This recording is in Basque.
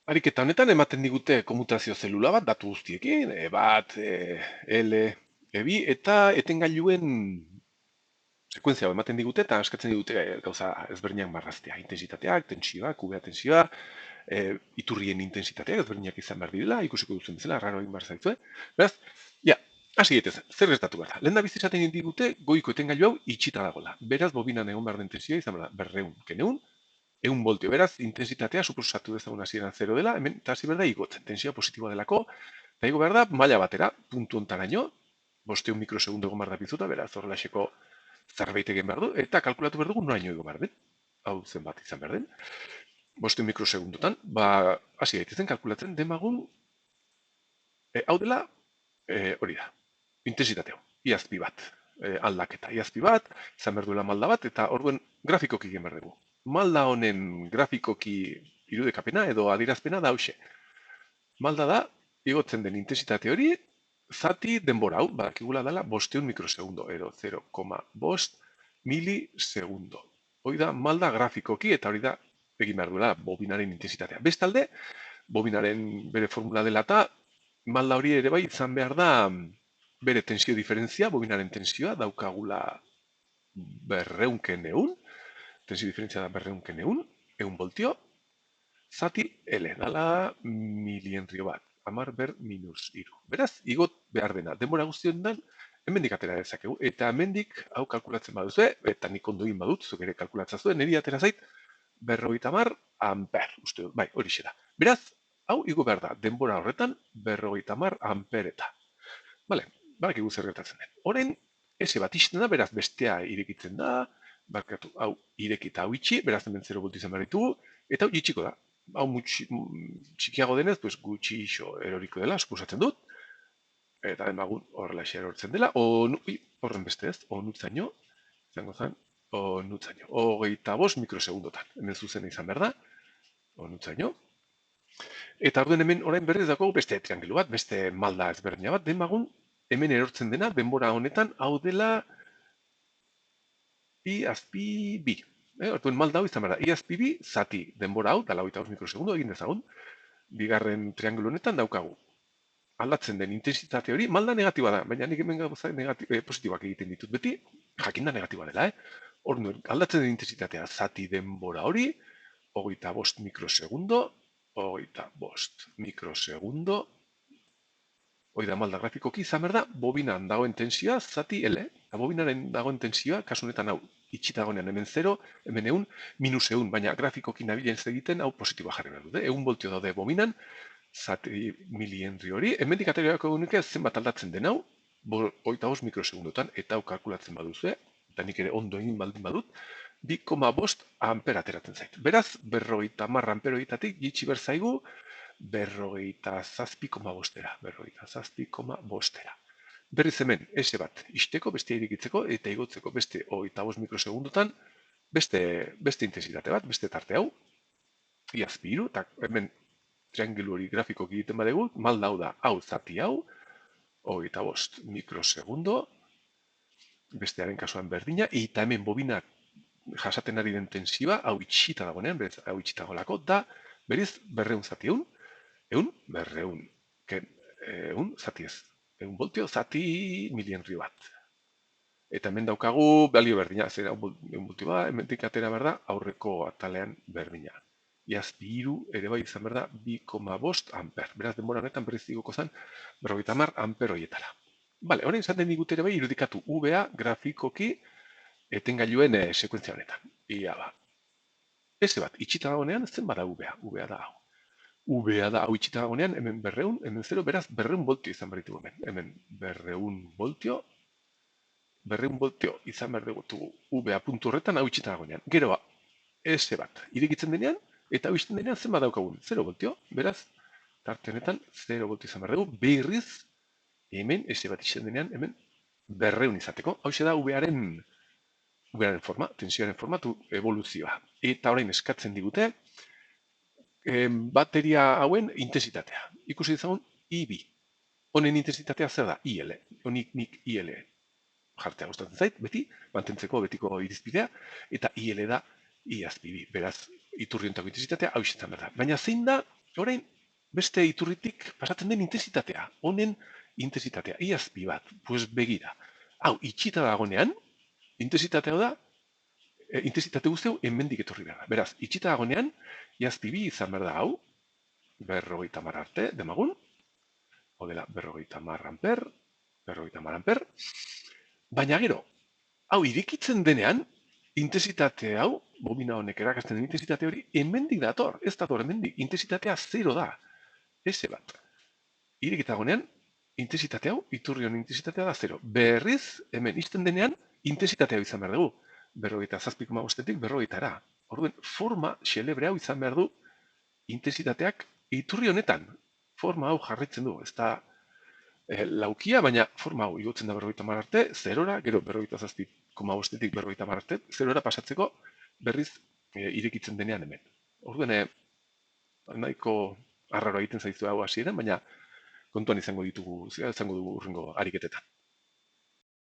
Ariketa honetan ematen digute komutazio zelula bat, datu guztiekin, bat, L, E2, eta etengailuen sekuentzia hau ematen digute, eta eskatzen digute gauza ezberdinak marraztea. Intensitateak, tensioak, UV tensioa, iturrien intensitateak ezberdinak izan behar direla, ikusiko duzen bezala, raro egin behar zaituzue. Beraz, ja, hasi gaitezen, zer gertatu behar da. Lehen da bizizaten digute goiko etengailu hau itxita dagoela. Beraz, bobinan egon behar den tensioa izan behar da, 200 keneun, 1 voltio. Beraz, intensitatea suposatu dezagun hasieran 0 dela, hemen eta hasi behar da igotzen. Tensioa positiboa delako, eta igo behar da maila batera, puntu ontaraino, 500 mikrosegundu egon behar da piztuta, beraz, horrelaxeko zerbait egin behar du, eta kalkulatu behar dugu noraino igo behar den. Hau zenbat izan behar den. 500 mikrosegundutan, hasi gaitezen kalkulatzen demagun, hau dela, hori da, intensitate hau, iazpi bat, aldaketa, iazpi bat, izan behar duela malda bat, eta orduen grafikoki egin behar dugu. Malda honen grafikoki irudekapena edo adierazpena da hause. Malda da, igotzen den intensitate hori, zati denbora hau, badakigula dela 500 mikrosegundo, edo 0,5 milisegundo. Hori da, malda grafikoki, eta hori da, egin behar duela bobinaren intensitatea. Bestalde, bobinaren bere formula dela eta, malda hori ere bai izan behar da bere tensio diferentzia, bobinaren tensioa daukagula 200 neun, tensio diferentzia da 200 neun, 1 voltio, zati L, dala milientrio bat, amar ber minus iru. Beraz, igot behar dena, denbora guztion den, hemendik atera dezakegu, eta hemendik hau kalkulatzen baduzue, eta nik ondoin badut, zuk ere kalkulatzen zuen, niri atera zait, 50 amper, uste dut, bai, hori da. Beraz, hau igo behar da, denbora horretan, 50 ampereta. Bale, badakigu zer gertatzen den. Orain, ese bat ixten da, beraz bestea irekitzen da, barkatu, hau irekita hau itxi, beraz hemen 0 voltu izan behar ditugu, eta hau itxiko da. Hau txikiago denez, pues, gutxi iso eroriko dela, suposatzen dut, eta demagun horrela erortzen dela, horren beste ez, onutzaino, izango zen, onutzaino, 25 mikrosegundotan, hemen zuzen izan behar da, onutzaino, eta orduen hemen orain berriz dago beste triangelu bat, beste malda ezberdina bat, demagun hemen erortzen dena, denbora honetan, hau dela I azpi bi. Orduan malda hau izan behar da, I azpi bi, zati denbora hau, dala 25 mikrosegundu egin dezagun, bigarren triangelu honetan daukagu. Aldatzen den intensitate hori, malda negatiba da, baina nik hemen gauza positiboak egiten ditut beti, jakinda negatiba dela, Orduan, aldatzen den intensitatea zati denbora hori, 25 mikrosegundo, 25 mikrosegundo, hori da malda grafikoki izan behar da, bobinan dagoen tensioa zati L, eta bobinaren dagoen tensioa, kasu honetan hau, itxita dagoenean hemen 0, hemen 1, minus 1, baina grafikoki nabilen egiten hau positiboa jarri behar dute. 1 voltio daude bobinan, zati milientri hori, hemendik ateriako egunik zenbat aldatzen den hau, 25 mikrosegundotan, eta hau kalkulatzen baduzue, eta nik ere ondo egin baldin badut, 2,5 amper ateratzen zait. Beraz, 50 amperoitatik gitxi berzaigu, 57,5. Berriz hemen, ese bat, isteko, beste irikitzeko, eta igotzeko beste 25 mikrosegundotan, beste intensitate bat, beste tarte hau, iazpi iru, eta hemen triangilu hori grafikoki egiten badegu, malda hau da, hau zati hau, 25 mikrosegundo, bestearen kasuan berdina, eta hemen bobinak jasaten ari den tensioa, hau itxita dagoenean, hau itxita dagoelako, da, beriz, 200 zati egun, 200, egun, zati ez, 1 voltio, zati milientrio bat. Eta hemen daukagu balio berdina, zera 1 voltio bat, hemen atera behar da, aurreko atalean berdina. Iazpi iru ere bai izan behar da 2,5 amper. Beraz, denbora honetan berriz digoko zen 50 amper horietara. Bale, orain zaten digute ere bai irudikatu UVA grafikoki etengailuen sekuentzia honetan. Ia ba. Ese bat, itxita dagoenean, zen bada UVA, UVA da hau. UVA da hau itxita dagoenean, hemen 200, hemen 0, beraz 200 voltio izan behar ditugu hemen. Hemen 200 voltio, 200 voltio izan behar dugu UVA puntu horretan hau itxita dagoenean. Gero ba, S bat, irekitzen denean, eta hau izten denean zen badaukagun 0 voltio, beraz, tarte honetan 0 voltio izan behar dugu, berriz, hemen S bat izten denean, hemen 200 izateko. Hau da UVAren forma, tensioaren formatu evoluzioa. Eta orain eskatzen digute, bateria hauen intensitatea. Ikusi dezagun I2. Honen intensitatea zer da? IL. Honik nik IL jartea gustatzen zait, beti, mantentzeko betiko irizpidea, eta IL da I azpi bi. Beraz, iturriontako intensitatea hau izaten behar da. Baina zein da Orain, beste iturritik pasatzen den intensitatea. Honen intensitatea. Iazpi bat. Pues begira. Hau, itxita dagonean, intensitatea da, intensitate guzti hau hemendik etorri behar da. Beraz, itxita dagonean, iazpi bi izan behar da hau, 50 arte, demagun, dela 50 amper, 50 amper, baina gero, hau irekitzen denean, intensitate hau, bobina honek erakasten den intensitate hori, hemendik dator, ez dator hemendik, intensitatea 0 da, S bat. Irekita dagonean, intensitate hau, iturri honen intensitatea da 0. Berriz, hemen izten denean, intensitate hau izan behar dugu. 57,5-etik 40-ra. Orduen, forma xelebre hau izan behar du intensitateak iturri honetan. Forma hau jarraitzen du, ez da laukia, baina forma hau igotzen da 50 arte, 0-ra, gero 57,5-etik 50 arte, 0-ra pasatzeko berriz irekitzen denean hemen. Orduen, nahiko arraro egiten zaizu hau hasieran, baina kontuan izango dugu urrengo ariketetan.